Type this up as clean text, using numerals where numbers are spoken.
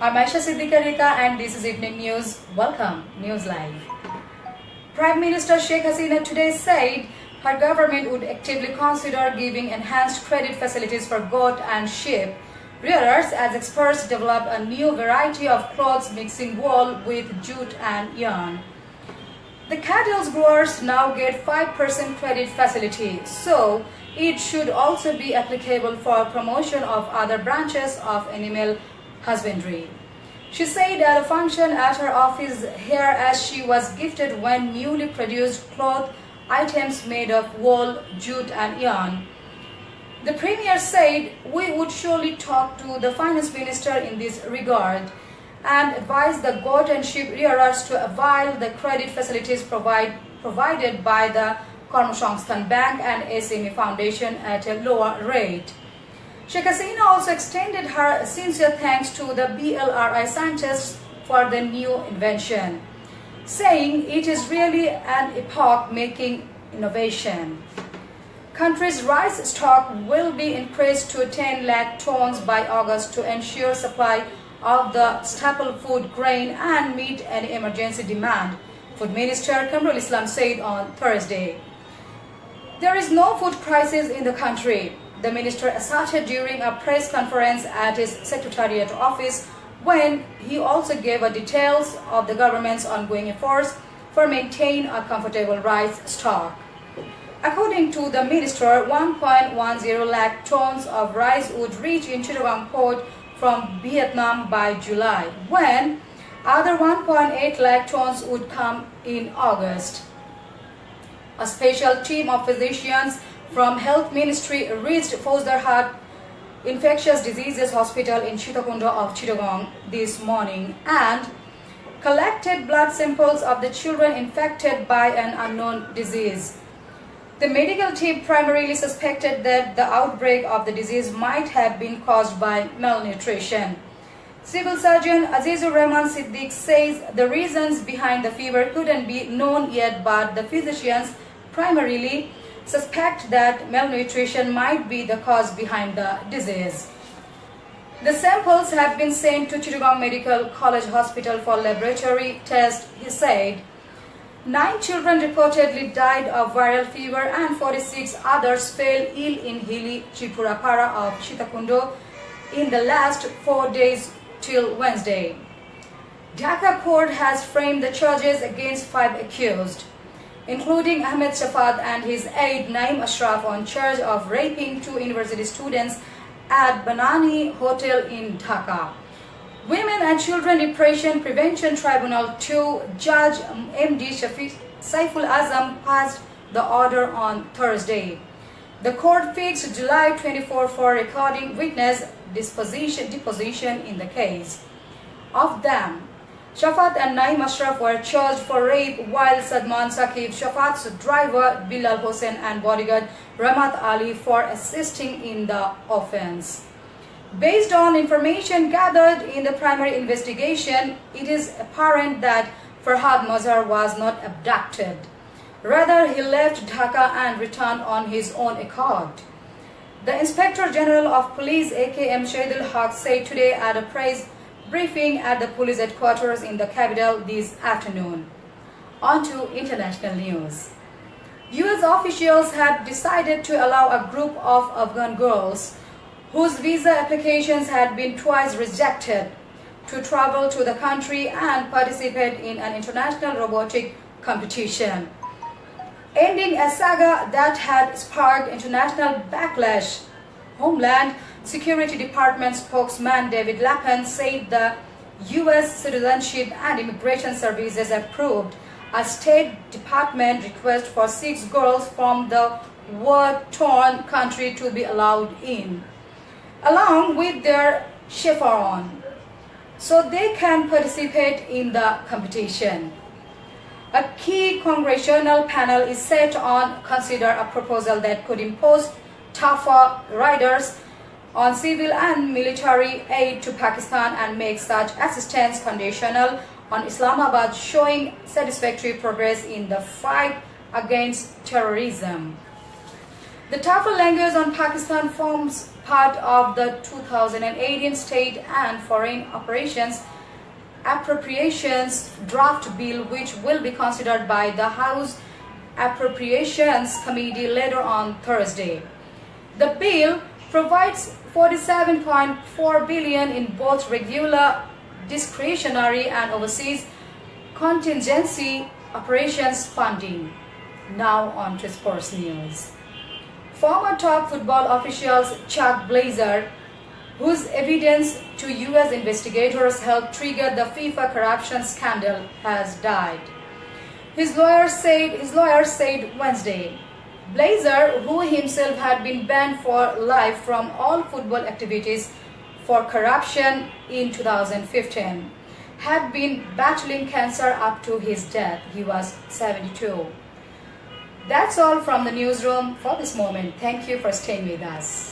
I'm RJ Rita and this is Evening News. Welcome, News Live. Prime Minister Sheikh Hasina today said her government would actively consider giving enhanced credit facilities for goat and sheep rearers as experts develop a new variety of clothes mixing wool with jute and yarn. The cattle growers now get 5% credit facility, so it should also be applicable for promotion of other branches of animal husbandry. She said at a function at her office here as she was gifted when newly produced cloth items made of wool, jute and yarn. The Premier said, "We would surely talk to the Finance Minister in this regard and advise the goat and sheep rearers to avail the credit facilities provided by the Karmashangstan Bank and SME Foundation at a lower rate." Sheikh Hasina also extended her sincere thanks to the BLRI scientists for the new invention, saying it is really an epoch-making innovation. Country's rice stock will be increased to 10 lakh tons by August to ensure supply of the staple food grain and meet any emergency demand, Food Minister Kamrul Islam said on Thursday. There is no food crisis in the country, the minister asserted during a press conference at his Secretariat office, when he also gave details of the government's ongoing efforts for maintaining a comfortable rice stock. According to the minister, 1.10 lakh tons of rice would reach in Chittagong port from Vietnam by July, when other 1.8 lakh tons would come in August. A special team of physicians from Health Ministry reached Fozdarhat Infectious Diseases Hospital in Chittakundo of Chittagong this morning and collected blood samples of the children infected by an unknown disease. The medical team primarily suspected that the outbreak of the disease might have been caused by malnutrition. Civil Surgeon Azizur Rahman Siddiq says the reasons behind the fever couldn't be known yet, but the physicians primarily suspect that malnutrition might be the cause behind the disease. The samples have been sent to Chittagong Medical College Hospital for laboratory tests, he said. 9 children reportedly died of viral fever and 46 others fell ill in Hili Tripurapara of Chittakundo in the last 4 days till Wednesday. Dhaka court has framed the charges against 5 accused, including Ahmed Shafat and his aide Naim Ashraf, on charge of raping 2 university students at Banani Hotel in Dhaka. Women and Children Depression Prevention Tribunal 2 Judge MD Saiful Azam passed the order on Thursday. The court fixed July 24 for recording witness deposition in the case. Of them, Shafat and Naim Ashraf were charged for rape, while Sadman Saqib, Shafat's driver Bilal Hossain and bodyguard Ramat Ali for assisting in the offense. Based on information gathered in the primary investigation, it is apparent that Farhad Mazhar was not abducted. Rather, he left Dhaka and returned on his own accord. The Inspector General of Police AKM Shahidul Haq said today at a press briefing at the police headquarters in the capital this afternoon. On to international news. US officials have decided to allow a group of Afghan girls whose visa applications had been twice rejected to travel to the country and participate in an international robotic competition, ending a saga that had sparked international backlash. Homeland Security Department spokesman David Lapan said the U.S. Citizenship and Immigration Services approved a State Department request for 6 girls from the war-torn country to be allowed in, along with their chaperone, so they can participate in the competition. A key congressional panel is set on consider a proposal that could impose tougher riders on civil and military aid to Pakistan and make such assistance conditional on Islamabad showing satisfactory progress in the fight against terrorism. The tougher language on Pakistan forms part of the 2018 State and Foreign Operations Appropriations Draft Bill, which will be considered by the House Appropriations Committee later on Thursday. The bill provides $47.4 billion in both regular, discretionary and overseas contingency operations funding. Now on to sports news. Former top football officials Chuck Blazer, whose evidence to U.S. investigators helped trigger the FIFA corruption scandal, has died. His lawyer said Wednesday. Blazer, who himself had been banned for life from all football activities for corruption in 2015, had been battling cancer up to his death. He was 72. That's all from the newsroom for this moment. Thank you for staying with us.